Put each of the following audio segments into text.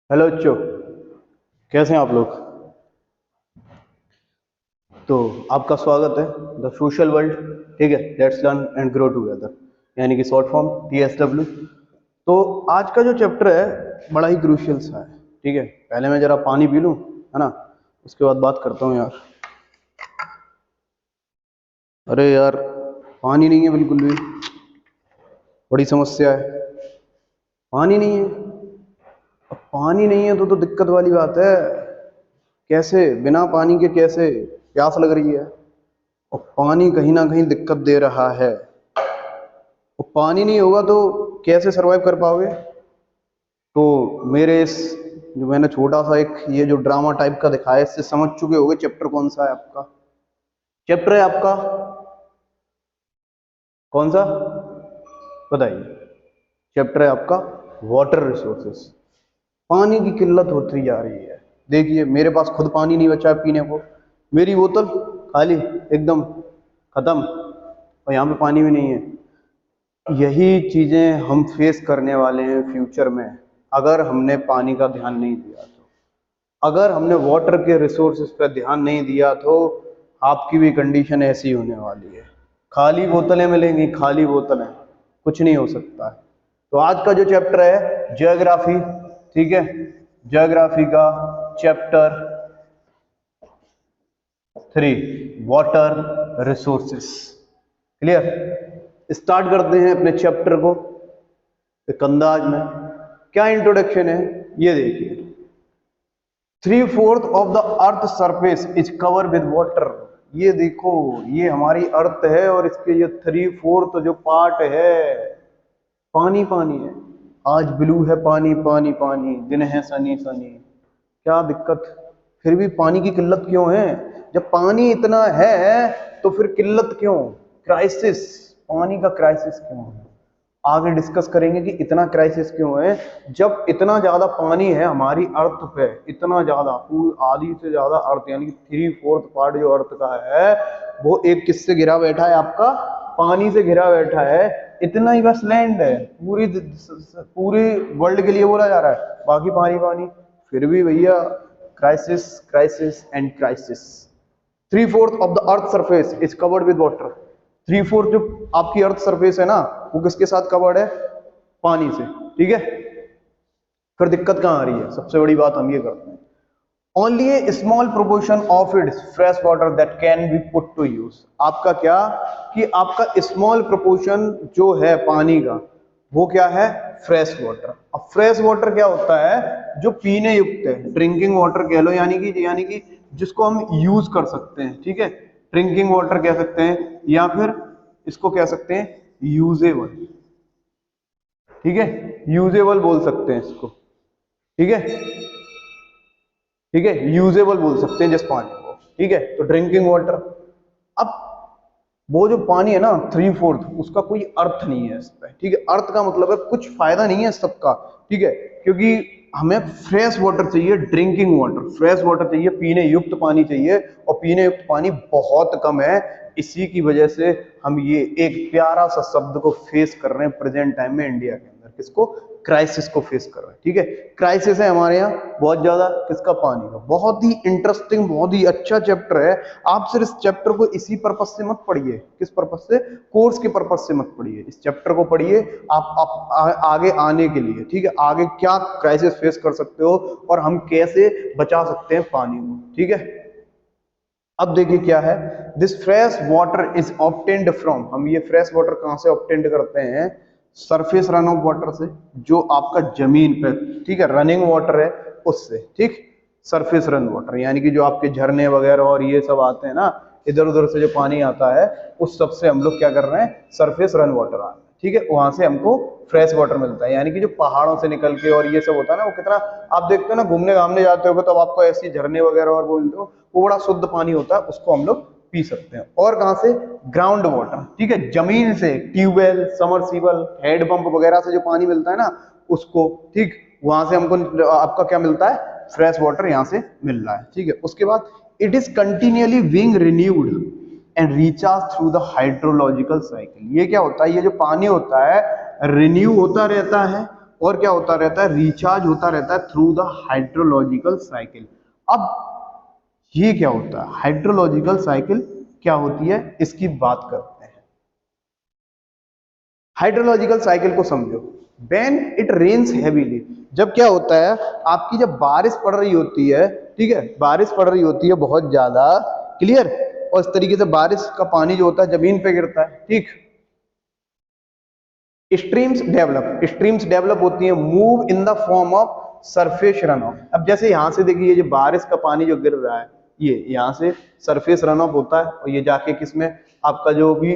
Hello बच्चों, कैसे हैं आप लोग। तो आपका स्वागत है द सोशल वर्ल्ड। ठीक है, let's learn and grow together, यानी कि शॉर्ट फॉर्म TSW। तो आज का जो चैप्टर है बड़ा ही क्रूशियल सा है। ठीक है, पहले मैं जरा पानी पी लूं, है ना, उसके बाद बात करता हूँ यार। अरे यार, पानी नहीं है बिल्कुल भी, बड़ी समस्या है। पानी नहीं है। अब पानी नहीं है तो दिक्कत वाली बात है। कैसे बिना पानी के, कैसे प्यास लग रही है और पानी कहीं ना कहीं दिक्कत दे रहा है। और पानी नहीं होगा तो कैसे सरवाइव कर पाओगे। तो मेरे इस जो मैंने छोटा सा एक ये जो ड्रामा टाइप का दिखाया, इससे समझ चुके होगे चैप्टर कौन सा है आपका। चैप्टर है आपका कौन सा, बताइए। चैप्टर है आपका वाटर रिसोर्सेस। पानी की किल्लत होती जा रही है। देखिए, मेरे पास खुद पानी नहीं बचा है पीने को। मेरी बोतल खाली, एकदम खत्म, और यहाँ पे पानी भी नहीं है। यही चीजें हम फेस करने वाले हैं फ्यूचर में, अगर हमने पानी का ध्यान नहीं दिया तो। अगर हमने वाटर के रिसोर्सेज पर ध्यान नहीं दिया तो आपकी भी कंडीशन ऐसी होने वाली है। खाली बोतलें मिलेंगी, खाली बोतलें, कुछ नहीं हो सकता है। तो आज का जो चैप्टर है ज्योग्राफी, ठीक है, ज्योग्राफी का chapter 3, water resources. Clear. Start करते हैं अपने चैप्टर को एक अंदाज में। क्या इंट्रोडक्शन है ये देखिए। 3/4 of the earth surface is cover with water. ये देखो, ये हमारी अर्थ है और इसके ये 3/4 जो पार्ट है पानी पानी है। आज ब्लू है पानी पानी पानी, दिन है सनी सनी। क्या दिक्कत, फिर भी पानी की किल्लत क्यों है। जब पानी इतना है तो फिर किल्लत क्यों, क्राइसिस, पानी का क्राइसिस क्यों है। आगे डिस्कस करेंगे कि इतना क्राइसिस क्यों है। जब इतना ज्यादा पानी है हमारी अर्थ पे, इतना ज्यादा, आधी से ज्यादा अर्थ, यानी कि 3/4 पार्ट जो अर्थ का है वो एक किससे घिरा बैठा है, आपका पानी से घिरा बैठा है। इतना ही बस लैंड है, पूरी वर्ल्ड के लिए बोला जा रहा है, बाकी पानी पानी। फिर भी भैया crisis crisis and crisis. 3/4 of the earth surface is covered with water. 3/4 जो आपकी अर्थ सरफेस है ना, वो किसके साथ कवर्ड है, पानी से। ठीक है, फिर दिक्कत कहां आ रही है, सबसे बड़ी बात हम ये करते हैं। Only a small proportion of its fresh water that can be put to use. आपका क्या, कि आपका स्मॉल प्रोपोर्शन जो है पानी का, वो क्या है, फ्रेश वाटर। अब फ्रेश वाटर क्या होता है, जो पीने युक्त है, ड्रिंकिंग वाटर कह लो, यानी कि जिसको हम यूज कर सकते हैं। ठीक है, ड्रिंकिंग वाटर कह सकते हैं या फिर इसको कह सकते हैं यूजेबल। ठीक है, यूजेबल बोल सकते हैं इसको। ठीक है, ठीक है, यूजेबल बोल सकते हैं जिस पानी को। ठीक है, तो ड्रिंकिंग वाटर। अब वो जो पानी है ना 3/4, उसका कोई अर्थ नहीं है इस पे। ठीक है, अर्थ का मतलब है कुछ फायदा नहीं है सबका। ठीक है, क्योंकि हमें फ्रेश वाटर चाहिए, ड्रिंकिंग वाटर, फ्रेश वाटर चाहिए, पीने युक्त पानी चाहिए, और पीने युक्त पानी बहुत कम है। इसी की वजह से हम ये एक प्यारा सा शब्द को फेस कर रहे हैं प्रेजेंट टाइम में इंडिया के अंदर। किसको, क्राइसिस को फेस कर रहे हैं। ठीक है, क्राइसिस है हमारे यहाँ बहुत ज्यादा, किसका, पानी का। बहुत ही इंटरेस्टिंग, बहुत ही अच्छा चैप्टर है। आप सिर्फ इस चैप्टर को इसी पर्पज से मत पढ़िए, किस पर्पज से, कोर्स के पर्पज से मत पढ़िए। इस चैप्टर को पढ़िए आप आगे आने के लिए। ठीक है, आगे क्या क्राइसिस फेस कर सकते हो और हम कैसे बचा सकते हैं पानी को। ठीक है, अब देखिए क्या है, this fresh water is obtained from. हम ये फ्रेश वाटर कहां से ऑब्टेन्ड करते हैं, सरफेस रन ऑफ वाटर से, जो आपका जमीन पे, ठीक है, रनिंग वाटर है उससे। ठीक, सरफेस रन वाटर यानी कि जो आपके झरने वगैरह और ये सब आते हैं ना, इधर उधर से जो पानी आता है, उस सब से हम लोग क्या कर रहे हैं, सरफेस रन वाटर आ रहा है। ठीक है, वहां से हमको फ्रेश वाटर मिलता है। यानी कि जो पहाड़ों से निकल के और ये सब होता है ना, वो कितना, आप देखते हो ना, घूमने घामने जाते हो तो आपको ऐसी झरने वगैरह और बोलते हो, वो बड़ा शुद्ध पानी होता है, उसको हम लोग पी सकते हैं। और कहां से, ग्राउंड वाटर। ठीक है, जमीन से, ट्यूबवेल, समरसीबल, हैंडपंप वगैरह से जो पानी मिलता है ना, उसको। ठीक, वहां से हमको आपका क्या मिलता है, फ्रेश वाटर यहां से मिल रहा है। ठीक है, उसके बाद it is continually being renewed and recharge through the hydrological cycle. ये क्या होता है, ये जो पानी होता है रिन्यू होता रहता है, और क्या होता रहता है, रिचार्ज होता रहता है थ्रू द हाइड्रोलॉजिकल साइकिल। अब ये क्या होता है, हाइड्रोलॉजिकल साइकिल क्या होती है, इसकी बात करते हैं। हाइड्रोलॉजिकल साइकिल को समझो। व्हेन इट रेन्स हैवीली, जब क्या होता है, आपकी जब बारिश पड़ रही होती है, ठीक है, बारिश पड़ रही होती है बहुत ज्यादा, क्लियर, और इस तरीके से बारिश का पानी जो होता है जमीन पे गिरता है, ठीक। स्ट्रीम्स डेवलप होती है, move in the form of surface run of. अब जैसे यहां से देखिए, ये जो बारिश का पानी जो गिर रहा है, ये यहां से सरफेस रन ऑफ होता है, और ये जाके किसमें, आपका जो भी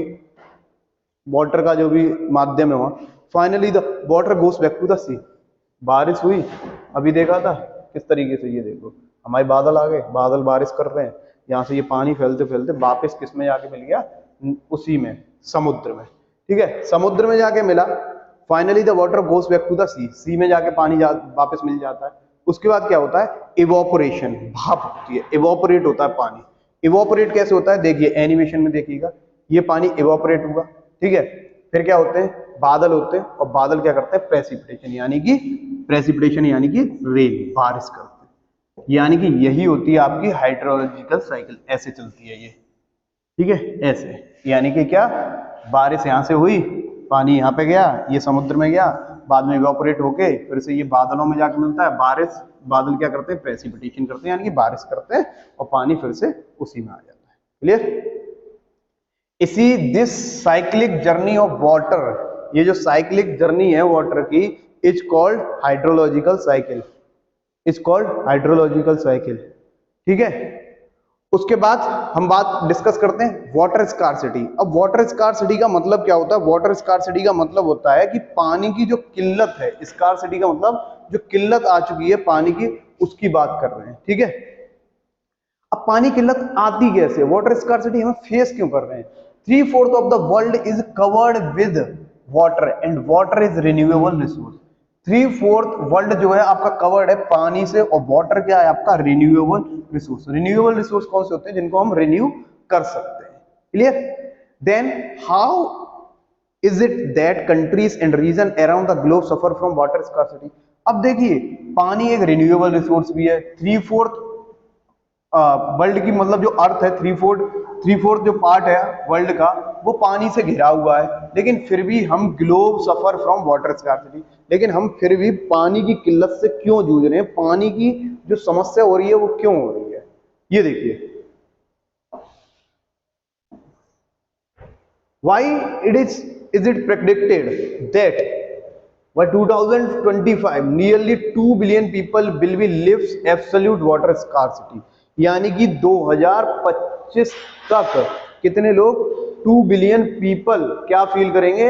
वाटर का जो भी माध्यम है वहां, finally the water goes back to the sea. बारिश हुई, अभी देखा था किस तरीके से, ये देखो हमारे बादल आ गए, बादल बारिश कर रहे हैं, यहाँ से ये पानी फैलते फैलते वापस किस में जाके मिल गया, उसी में, समुद्र में, ठीक है, समुद्र में जाके मिला। Finally the water goes back to the sea, sea में जाके पानी वापस मिल जाता है। उसके बाद क्या होता है, इवोपोरेशन, भाप होती है, इवोपोरेट होता है पानी। इवोपोरेट कैसे होता है, देखिए एनिमेशन में देखिएगा, ये पानी इवोपोरेट हुआ, ठीक है, फिर क्या होते हैं, बादल होते हैं, और बादल क्या करते हैं, प्रेसिपिटेशन यानी कि रेन, बारिश करते हैं। यानी कि यही होती है आपकी हाइड्रोलॉजिकल साइकिल, ऐसे चलती है ये, ठीक है, ऐसे, यानी कि क्या, बारिश यहां से हुई, पानी यहाँ पे गया, ये समुद्र में गया, बाद में इवेपोरेट होके फिर से ये बादलों में जाके मिलता है, बारिश, बादल क्या करते हैं, प्रेसिपिटेशन करते हैं, यानी कि बारिश करते हैं, और पानी फिर से उसी में आ जाता है। क्लियर। इसी this cyclic journey of water, ये जो साइक्लिक जर्नी है वाटर की, is called hydrological cycle, is called hydrological cycle, ठीक है। उसके बाद हम बात डिस्कस करते हैं वाटर स्कार्सिटी। अब वाटर स्कार्सिटी का मतलब क्या होता है, वाटर स्कार्सिटी का मतलब होता है कि पानी की जो किल्लत है, स्कार्सिटी का मतलब जो किल्लत आ चुकी है पानी की, उसकी बात कर रहे हैं, ठीक है। अब पानी किल्लत आती कैसे, वाटर स्कार्सिटी हम फेस क्यों कर रहे हैं। 3/4 of the world is covered with water and water is renewable resource. 3/4 world जो है आपका कवर्ड है पानी से, और वाटर क्या है आपका, रिन्यूएबल रिसोर्स। रिन्यूएबल रिसोर्स कौन से होते हैं, जिनको हम रिन्यू कर सकते हैं। Clear. Then how is it that countries and region around the globe suffer from water scarcity. अब देखिए, पानी एक रिन्यूएबल रिसोर्स भी है, 3/4 वर्ल्ड की, मतलब जो अर्थ है, 3/4 जो पार्ट है वर्ल्ड का, वो पानी से घिरा हुआ है, लेकिन फिर भी हम globe suffer from water scarcity, लेकिन हम फिर भी पानी की किल्लत से क्यों जूझ रहे हैं, पानी की जो समस्या हो रही है वो क्यों हो रही है। ये देखिए, why is it predicted that by 2025 nearly 2 billion people will be lives absolute water scarcity, यानी कि 2025 तक कितने लोग, 2 बिलियन पीपल क्या फील करेंगे,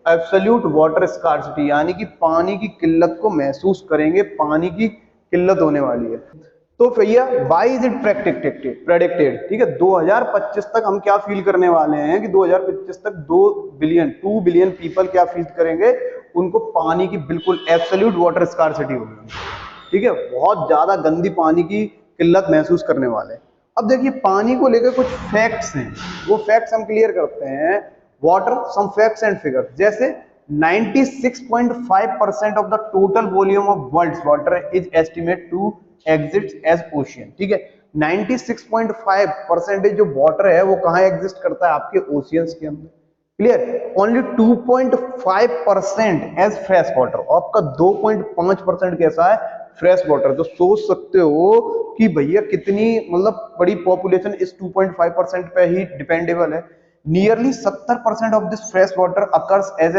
एब्सोल्यूट वाटर स्कार्सिटी, यानी कि पानी की किल्लत को महसूस करेंगे, पानी की किल्लत होने वाली है। तो भैया वाई इज इट प्रेडिक्टेड, ठीक है, 2025 तक हम क्या फील करने वाले हैं कि 2025 तक 2 बिलियन पीपल क्या फील करेंगे, उनको पानी की बिल्कुल एब्सोल्यूट वाटर स्कार्सिटी होगी, ठीक है, बहुत ज्यादा गंदी पानी की किल्लत महसूस करने वाले। अब देखिए, पानी को लेकर कुछ फैक्ट्स हैं, वो फैक्ट्स हम क्लियर करते हैं। Water, some facts and figures, जैसे 96.5% of the total volume of world's water is estimate to exist as ocean, ठीक है, 96.5% जो वाटर है वो कहाँ एग्जिस्ट करता है, आपके ओशियंस के अंदर। Clear. Only 2.5% as fresh water, आपका 2.5% कैसा है, फ्रेश वाटर। तो सोच सकते हो कि भैया कितनी, मतलब बड़ी पॉपुलेशन इस 2.5% पे ही डिपेंडेबल है। Nearly 70% of this fresh water occurs as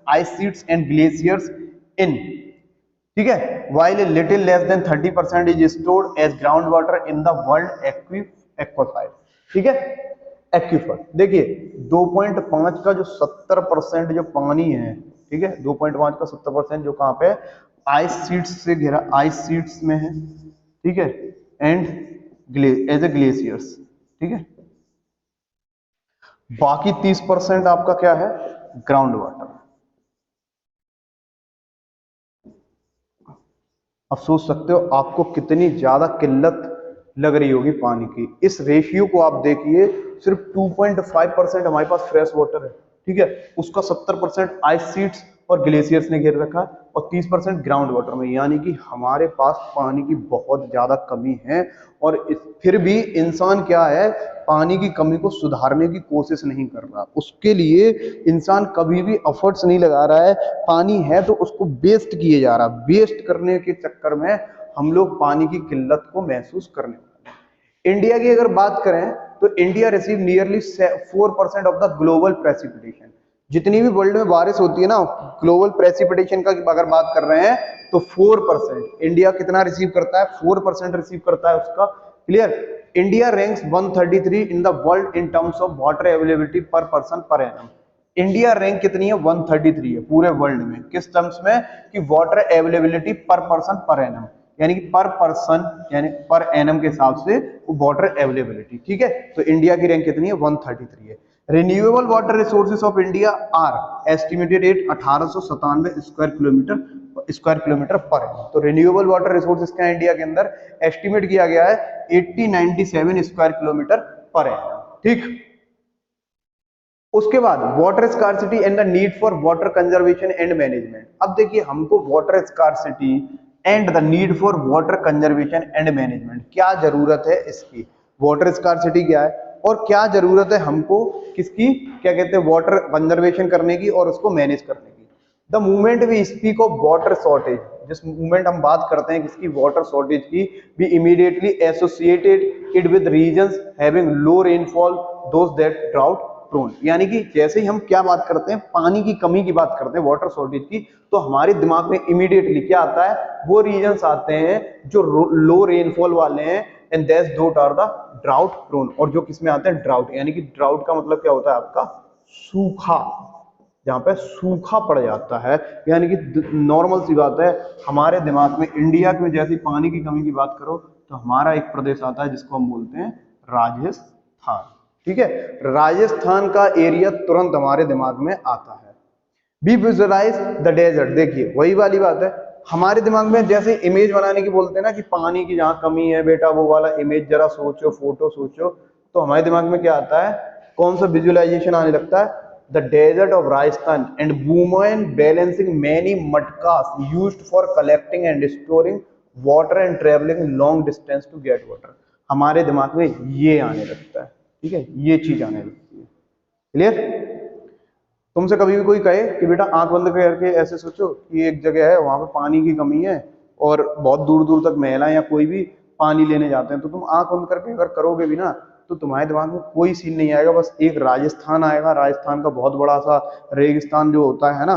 ice sheets and glaciers in, ठीक है, while a little less than 30% is stored as groundwater in the world aquifer, ठीक है, एक्विफर। देखिए 2.5 का जो 70% जो पानी है, ठीक है, 2.5 का 70% जो कहाँ पे आइस शीट्स से घिरा, आइस शीट्स में है, ठीक है, एंड एज ए ग्लेशियर्स, ठीक है, बाकी 30% आपका क्या है, ग्राउंड वाटर। अब सोच सकते हो आपको कितनी ज्यादा किल्लत लग रही होगी पानी की। इस रेशियो को आप देखिए, सिर्फ 2.5% हमारे पास फ्रेश वाटर है, ठीक है, उसका 70% आइस शीट्स और ग्लेशियर्स ने घेर रखा है, और 30% ग्राउंड वाटर में, यानी कि हमारे पास पानी की बहुत ज्यादा कमी है। और फिर भी इंसान क्या है, पानी की कमी को सुधारने की कोशिश नहीं कर रहा, उसके लिए इंसान कभी भी एफर्ट्स नहीं लगा रहा है। पानी है तो उसको वेस्ट किए जा रहा, वेस्ट करने के चक्कर में हम लोग पानी की किल्लत को महसूस करने वाले हैं। इंडिया की अगर बात करें तो India receive nearly 4% of the global precipitation. जितनी भी वर्ल्ड में बारिश होती है ना, ग्लोबल प्रेसिपिटेशन का अगर बात कर रहे हैं तो 4%। इंडिया कितना रिसीव करता है, 4% रिसीव करता है उसका। Clear. India ranks 133 in the world in terms of water availability per person per annum. India rank कितनी है, 133 है पूरे वर्ल्ड में। किस टर्म्स में, कि water availability per person per annum, यानी कि पर पर्सन यानी पर एनम के हिसाब से वाटर अवेलेबिलिटी। ठीक है, तो इंडिया की रैंक कितनी है, 133 है। Renewable water resources of India are estimated at 1897 square kilometre पर है। तो रिन्यूएबल वाटर रिसोर्सेज का इंडिया के अंदर एस्टिमेट किया गया है 1897 स्क्वायर किलोमीटर पर है। ठीक। उसके बाद water scarcity and the need for water conservation and management. अब देखिए, हमको water scarcity and the need for water conservation and management, क्या जरूरत है इसकी, वाटर स्कार्सिटी क्या है और क्या जरूरत है हमको किसकी, क्या कहते हैं, वाटर कंजर्वेशन करने की और उसको मैनेज करने की। The movement we speak of water shortage, जिस मूवमेंट हम बात करते हैं किसकी, वाटर शॉर्टेज की, we immediately associated it with regions having low rainfall those that drought prone. यानी कि जैसे ही हम क्या बात करते हैं, पानी की कमी की बात करते हैं, वाटर शॉर्टेज की, तो हमारे दिमाग में इमीडिएटली क्या आता है, वो रीजन्स आते हैं जो लो रेनफॉल वाले हैं, and that's those are the drought prone. और जो किसमें आते हैं, ड्राउट, यानी कि ड्राउट का मतलब क्या होता है आपका, सूखा, जहां पे सूखा पड़ जाता है। यानी कि नॉर्मल सी बात है, हमारे दिमाग में इंडिया में जैसे पानी की कमी की बात करो तो हमारा एक प्रदेश आता है जिसको हम बोलते हैं राजस्थान। ठीक है, राजस्थान का एरिया तुरंत हमारे दिमाग में आता है। बी विजुअलाइज द डेजर्ट, देखिए वही वाली बात है, हमारे दिमाग में जैसे इमेज बनाने की बोलते हैं ना, कि पानी की जहां कमी है बेटा, वो वाला इमेज जरा सोचो, फोटो सोचो, तो हमारे दिमाग में क्या आता है, कौन सा विजुअलाइजेशन आने लगता है, the desert of Rajasthan and women balancing many मटकास used for collecting and storing water and travelling long distance to get water. हमारे दिमाग में ये आने लगता है। ठीक है, ये चीज आने लगती है। क्लियर। तुमसे कभी भी कोई कहे कि बेटा आंख बंद करके ऐसे सोचो कि एक जगह है, वहां पे पानी की कमी है और बहुत दूर दूर तक महिला या कोई भी पानी लेने जाते हैं, तो तुम आंख बंद करके अगर करोगे भी ना, तो तुम्हारे दिमाग में कोई सीन नहीं आएगा, बस एक राजस्थान आएगा, राजस्थान का बहुत बड़ा सा रेगिस्तान जो होता है ना,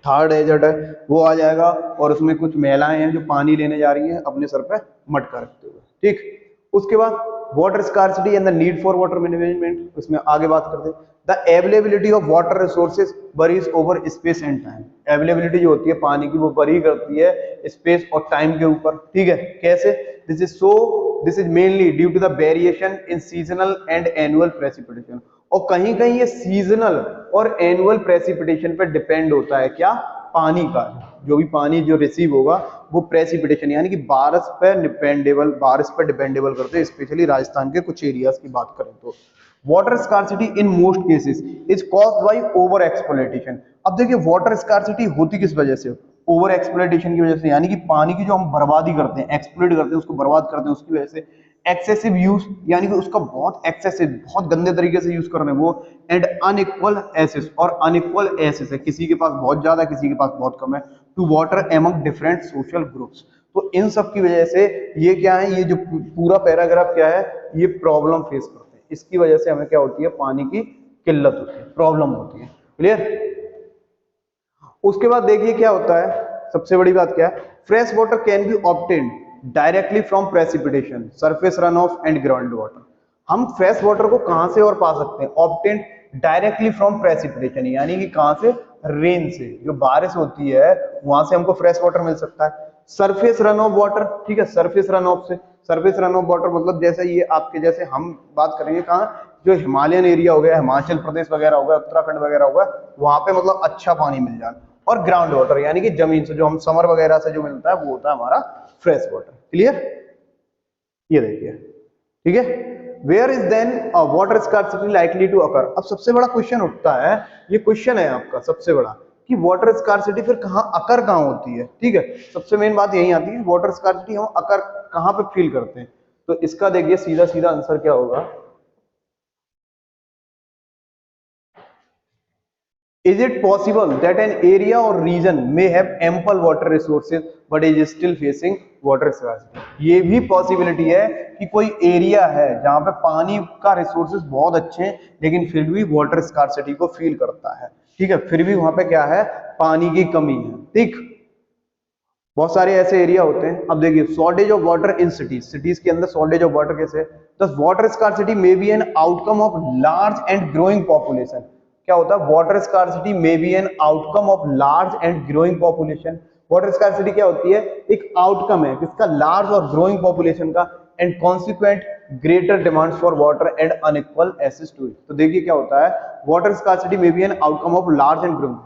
थार डेजर्ट है, वो आ जाएगा, और उसमें कुछ महिलाएं हैं जो पानी लेने जा रही हैं अपने सर पे मटका रखते हुए। ठीक। उसके बाद water scarcity and the need for water management, उसमें आगे बात करते हैं। The availability of water resources worries over space and time. Availability जो होती है पानी की, वो वरी करती है स्पेस और टाइम के ऊपर। ठीक है, कैसे, this is mainly due to the variation in seasonal and annual precipitation. और कहीं कहीं ये सीजनल और एनुअल प्रेसिपिटेशन पे डिपेंड होता है, क्या, पानी का, जो भी पानी जो रिसीव होगा वो प्रेसिपिटेशन यानी कि बारिश पे डिपेंडेबल करते हैं, स्पेशली राजस्थान के कुछ एरियाज की बात करें तो। Water scarcity in most cases is caused by over exploitation. अब देखिए वाटर स्कार्सिटी होती किस वजह से, ओवर एक्सप्लॉइटेशन की वजह से, यानी कि पानी की जो हम बर्बादी करते हैं, एक्सप्लॉइट करते हैं, उसको बर्बाद करते हैं, उसकी वजह से। एक्सेसिव यूज, यानी कि उसका बहुत एक्सेसिव, बहुत गंदे तरीके से यूज कर रहे हैं वो। एंड अनइक्वल एसेस, और अनइक्वल एसेस है, किसी के पास बहुत ज्यादा, किसी के पास बहुत कम है, to water among different social groups. तो इन सब की वजह से ये क्या है, ये जो पूरा पैराग्राफ क्या है, ये प्रॉब्लम फेस करते हैं, इसकी वजह से हमें क्या होती है, पानी की किल्लत होती है, प्रॉब्लम होती है। क्लियर। उसके बाद देखिए क्या होता है, सबसे बड़ी बात क्या है, fresh water can be obtained directly from precipitation, surface run of and ground water. हम फ्रेश वाटर को कहां से और पा सकते हैं, ऑब्टेन्ड डायरेक्टली फ्रॉम प्रेसिपिटेशन, यानी कि कहां से, रेन से, जो बारिश होती है वहां से हमको फ्रेश वाटर मिल सकता है। सरफेस रन ऑफ वाटर, ठीक है, सरफेस रन ऑफ से, सरफेस रन ऑफ वाटर मतलब जैसे ये आपके, जैसे हम बात करेंगे कहाँ, जो हिमालयन एरिया हो गया, हिमाचल प्रदेश वगैरह हो गया, उत्तराखंड वगैरह हो गया, वहां पे मतलब अच्छा पानी मिल जाए। और ग्राउंड वाटर यानी कि जमीन से जो हम समर वगैरह से जो मिलता है वो होता है हमारा फ्रेश वाटर। क्लियर। ये देखिए, ठीक है, where is then water scarcity likely to occur. अब सबसे बड़ा क्वेश्चन उठता है, ये क्वेश्चन है आपका सबसे बड़ा, कि वाटर स्कार्सिटी फिर कहाँ होती है। ठीक है, सबसे मेन बात यही आती है, वाटर स्कार्सिटी हम अकर कहाँ पे फील करते हैं। तो इसका देखिए सीधा सीधा आंसर क्या होगा, Is it possible that an area or region may have ample water resources but is still facing water scarcity? ये भी पॉसिबिलिटी है कि कोई एरिया है जहां पे पानी का रिसोर्सेज बहुत अच्छे हैं लेकिन फिर भी वाटर स्कार्सिटी को फील करता है। ठीक है, फिर भी वहां पे क्या है, पानी की कमी है। ठीक, बहुत सारे ऐसे एरिया होते हैं। अब देखिए, shortage of water in cities, cities के अंदर शॉर्टेज ऑफ वाटर कैसे है। This water scarcity may be an outcome of large and growing population. क्या होता है, water scarcity may be an outcome of large and growing population. Water scarcity क्या होती है, एक आउटकम है किसका, लार्ज और ग्रोइंग पॉपुलेशन का, and consequent greater demands for water and unequal access to it. तो देखिए क्या होता है, water scarcity may be an outcome of large and growing,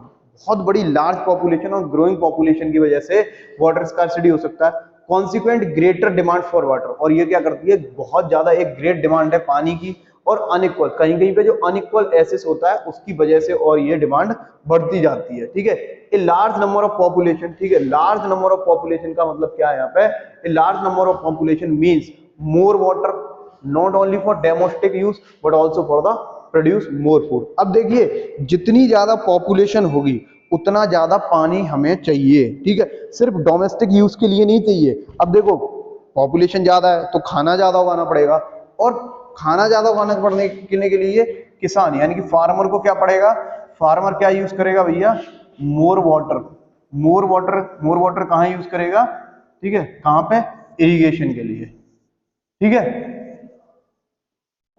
बहुत बड़ी लार्ज पॉपुलेशन और ग्रोइंग पॉपुलेशन की वजह से वाटर स्कार्सिटी हो सकता है। Consequent greater demand for water, और ये क्या करती है, बहुत ज्यादा एक ग्रेट डिमांड है पानी की, और अनइक्वल, कहीं कहीं पे जो अनइक्वल एक्सेस होता है उसकी वजह से और ये डिमांड बढ़ती जाती है। ठीक है, a large number of population. ठीक है, लार्ज नंबर ऑफ पॉपुलेशन का मतलब क्या है यहाँ पे, a large number of population means more water, not only for domestic use but also for the produce more food. अब देखिए, जितनी ज्यादा पॉपुलेशन होगी उतना ज्यादा पानी हमें चाहिए। ठीक है, सिर्फ डोमेस्टिक यूज के लिए नहीं चाहिए। अब देखो, पॉपुलेशन ज्यादा है तो खाना ज्यादा उगाना पड़ेगा, और खाना ज्यादा उगाना पड़ने के लिए किसान यानी कि फार्मर को क्या पड़ेगा, फार्मर क्या यूज करेगा भैया, more water. More water, more water कहाँ यूज करेगा, ठीक है, कहाँ पे, इरिगेशन के लिए। ठीक है,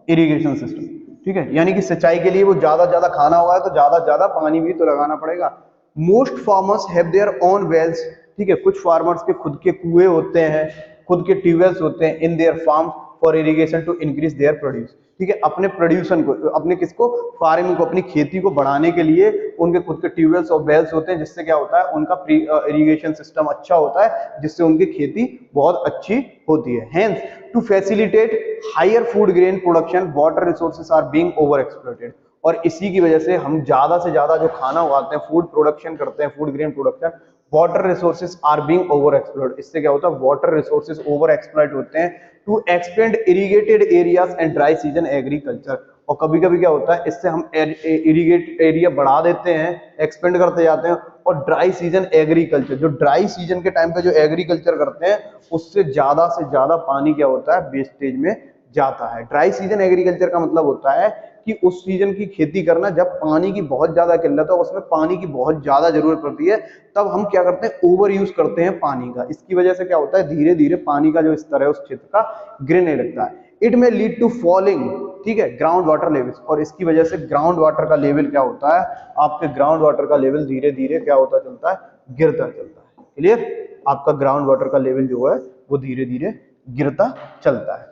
इरिगेशन सिस्टम। ठीक है, यानी कि सिंचाई के लिए वो ज्यादा खाना हुआ है तो ज्यादा पानी भी तो लगाना पड़ेगा। Most farmers have their own wells. ठीक है, कुछ फार्मर्स के खुद के कुएं होते हैं, खुद के ट्यूबवेल्स होते हैं in their farm for irrigation to increase their produce. ठीक है, अपने प्रोड्यूशन को, अपने किसको, फार्मिंग को, अपनी खेती को बढ़ाने के लिए उनके खुद के ट्यूबवेल्स और वेल्स होते हैं, जिससे क्या होता है, उनका इरिगेशन सिस्टम अच्छा होता है, जिससे उनकी खेती बहुत अच्छी होती है। Hence to facilitate higher food grain production water resources are being over exploited. और इसी की वजह से हम ज्यादा से ज्यादा जो खाना उगाते हैं, फूड प्रोडक्शन करते हैं, food grain production, water resources are being over exploited. इससे क्या होता है, वाटर रिसोर्सेज ओवर एक्सप्लॉइट होते हैं to expand irrigated areas and dry season agriculture. और कभी कभी क्या होता है, इससे हम इरिगेट एरिया बढ़ा देते हैं, एक्सपेंड करते जाते हैं, और ड्राई सीजन एग्रीकल्चर, जो ड्राई सीजन के टाइम पे जो एग्रीकल्चर करते हैं उससे ज्यादा पानी क्या होता है, वेस्टेज में जाता है। ड्राई सीजन एग्रीकल्चर का मतलब होता है कि उस सीजन की खेती करना जब पानी की बहुत ज्यादा किल्लत है, उसमें पानी की बहुत ज्यादा जरूरत पड़ती है, तब हम क्या करते हैं, ओवर यूज करते हैं पानी का। इसकी वजह से क्या होता है, धीरे धीरे पानी का जो स्तर है उस क्षेत्र का गिरने लगता है। इट में लीड टू फॉलिंग, ठीक है, ग्राउंड वाटर लेवल, और इसकी वजह से ग्राउंड वाटर का लेवल क्या होता है, आपके ग्राउंड वाटर का लेवल धीरे धीरे क्या होता चलता है, गिरता चलता है। क्लियर, आपका ग्राउंड वाटर का लेवल जो है वो धीरे धीरे गिरता चलता है।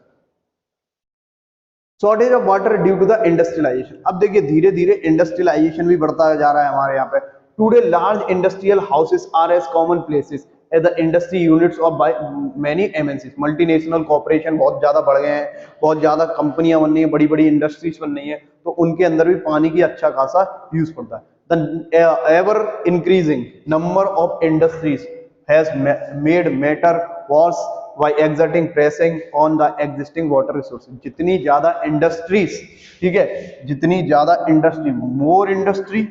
Shortage of water due to the industrialisation. अब देखिए, धीरे धीरे इंडस्ट्रियलाइजेशन भी बढ़ता जा रहा है हमारे यहाँ पे। Today large industrial houses are as common places as the industry units of by many MNCs. Multinational corporation बहुत ज्यादा बढ़ गए हैं, बहुत ज्यादा कंपनियां बन रही हैं, बड़ी बड़ी इंडस्ट्रीज बन रही हैं, तो उनके अंदर भी पानी की अच्छा खासा यूज पड़ता है। The ever increasing number of industries has made matter worse by exerting pressing on the existing water resources। जितनी ज्यादा इंडस्ट्रीज, ठीक है, जितनी ज्यादा इंडस्ट्री, मोर इंडस्ट्री,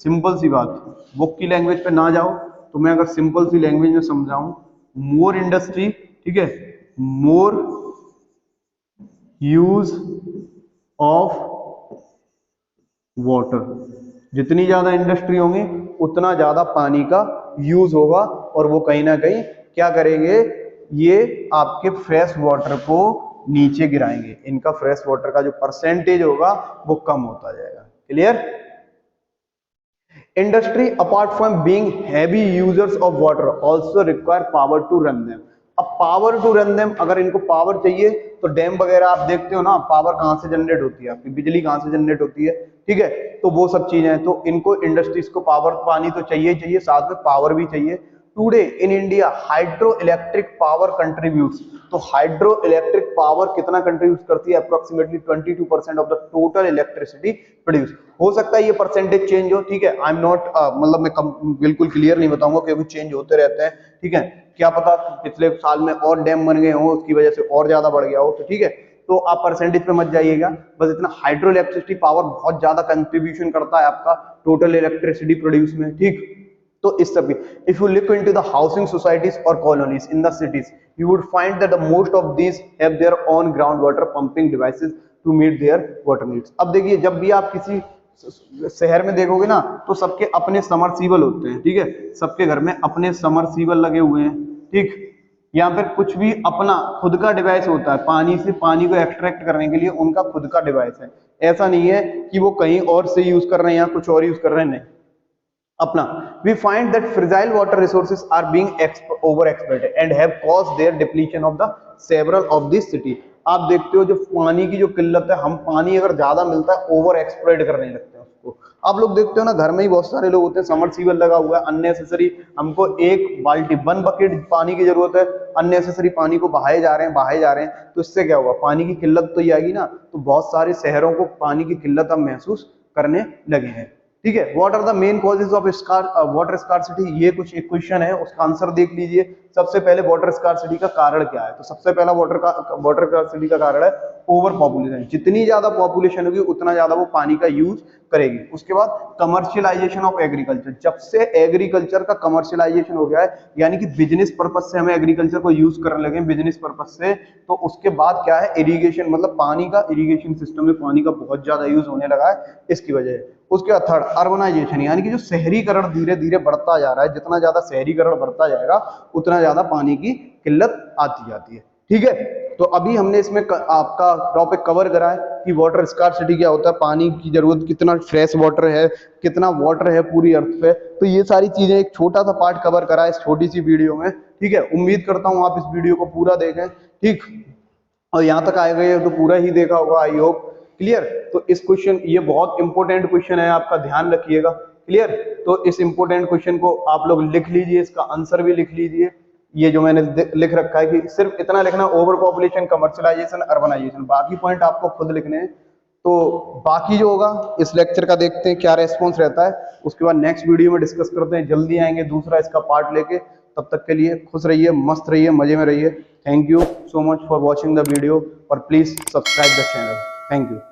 सिंपल सी बात, बुक की लैंग्वेज पे ना जाओ तो मैं अगर सिंपल सी लैंग्वेज में समझाऊं, मोर इंडस्ट्री, ठीक है, मोर यूज ऑफ वाटर। जितनी ज्यादा इंडस्ट्री होंगी उतना ज्यादा पानी का यूज होगा, और वो कहीं ना कहीं क्या करेंगे, ये आपके फ्रेश वाटर को नीचे गिराएंगे। इनका फ्रेश वाटर का जो परसेंटेज होगा वो कम होता जाएगा। Clear. Industry apart from being heavy users of water also require power to run them. अब पावर टू रन देम, अगर इनको पावर चाहिए तो डैम वगैरह आप देखते हो ना, पावर कहां से जनरेट होती है, आपकी बिजली कहां से जनरेट होती है, ठीक है, तो वो सब चीजें हैं। तो इनको इंडस्ट्रीज को पावर, पानी तो चाहिए चाहिए, साथ में पावर भी चाहिए। Today in India hydro electric power contributes तो हाइड्रो इलेक्ट्रिक पावर कितना कंट्रीब्यूट करती है? Approximately 22% of the total electricity produce. हो सकता है ये परसेंटेज चेंज हो, ठीक है, आई एम नॉट मतलब मैं बिल्कुल क्लियर नहीं बताऊंगा क्योंकि चेंज होते रहते हैं, ठीक है, क्या पता पिछले साल में और डैम बन गए हो उसकी वजह से और ज्यादा बढ़ गया हो, तो ठीक है, तो आप परसेंटेज पे मत जाइएगा, बस इतना हाइड्रो इलेक्ट्रिसिटी पावर बहुत ज्यादा कंट्रीब्यूशन करता है आपका टोटल इलेक्ट्रिसिटी प्रोड्यूस में, ठीक। तो इस सब if you look into the housing societies और colonies in the cities you would find that the most of these have their own ground water pumping devices to meet their water needs. अब देखिए जब भी आप किसी शहर में देखोगे ना तो सबके अपने समरसीबल होते हैं, ठीक है, सबके घर में अपने समरसीबल लगे हुए हैं, ठीक। यहाँ पर कुछ भी अपना खुद का डिवाइस होता है, पानी से पानी को एक्सट्रैक्ट करने के लिए उनका खुद का डिवाइस है, ऐसा नहीं है कि वो कहीं और से यूज कर रहे हैं या कुछ और यूज कर रहे हैं, नहीं, अपना। We find that fragile water resources are being overexploited and have caused their depletion of the several of this city। आप देखते हो जो पानी की जो किल्लत है, हम पानी अगर ज्यादा मिलता है ओवर एक्सप्लॉइट करने लगते हैं उसको। आप लोग देखते हो ना घर में ही बहुत सारे लोग होते हैं समरसीबल लगा हुआ है, अननेसेसरी हमको एक बाल्टी 1 बकेट पानी की जरूरत है, अननेसेसरी पानी को बहाए जा रहे हैं, तो इससे क्या हुआ, पानी की किल्लत तो ये आएगी ना, तो बहुत सारे शहरों को पानी की किल्लत हम महसूस करने लगे हैं, ठीक है। What are the main causes of water scarcity, ये कुछ एक क्वेश्चन है, उसका आंसर देख लीजिए। सबसे पहले वाटर स्कार्सिटी का कारण क्या है, तो सबसे पहला वाटर स्कार्सिटी का कारण है ओवर पॉपुलेशन। जितनी ज्यादा पॉपुलेशन होगी उतना ज्यादा वो पानी का यूज करेगी। उसके बाद कमर्शियलाइजेशन ऑफ एग्रीकल्चर, जब से एग्रीकल्चर का कमर्शियलाइजेशन हो गया है, यानी कि बिजनेस पर्पज से हमें एग्रीकल्चर को यूज करने लगे बिजनेस पर्पज से, तो उसके बाद क्या है, इरिगेशन मतलब पानी का इरिगेशन सिस्टम में पानी का बहुत ज्यादा यूज होने लगा है इसकी वजह है। उसके बाद थर्ड अर्बनाइजेशन, यानी कि जो शहरीकरण धीरे धीरे बढ़ता जा रहा है, जितना ज्यादा शहरीकरण बढ़ता जाएगा उतना ज्यादा पानी की किल्लत आती जाती है, ठीक है। तो अभी हमने इसमें आपका टॉपिक कवर करा है कि वाटर स्कार्सिटी क्या होता है, पानी की जरूरत, कितना फ्रेश वाटर है, कितना वाटर है पूरी अर्थ पे, तो ये सारी चीजें एक छोटा सा पार्ट कवर करा है इस छोटी सी वीडियो में, ठीक है। उम्मीद करता हूँ आप इस वीडियो को पूरा देखें, ठीक, और यहाँ तक आए गए तो पूरा ही देखा होगा, आई होप क्लियर। तो इस क्वेश्चन, ये बहुत इंपॉर्टेंट क्वेश्चन है, आपका ध्यान रखिएगा, क्लियर। तो इस इंपॉर्टेंट क्वेश्चन को आप लोग लिख लीजिए, इसका आंसर भी लिख लीजिए। ये जो मैंने लिख रखा है कि सिर्फ इतना लिखना, ओवर पॉपुलेशन, कमर्शियलाइजेशन, अर्बनाइजेशन, बाकी पॉइंट आपको खुद लिखने हैं। तो बाकी जो होगा इस लेक्चर का देखते हैं क्या रेस्पॉन्स रहता है, उसके बाद नेक्स्ट वीडियो में डिस्कस करते हैं, जल्दी आएंगे दूसरा इसका पार्ट लेके। तब तक के लिए खुश रहिए, मस्त रहिए, मजे में रहिए। Thank you so much for watching the video और please subscribe the channel. Thank you.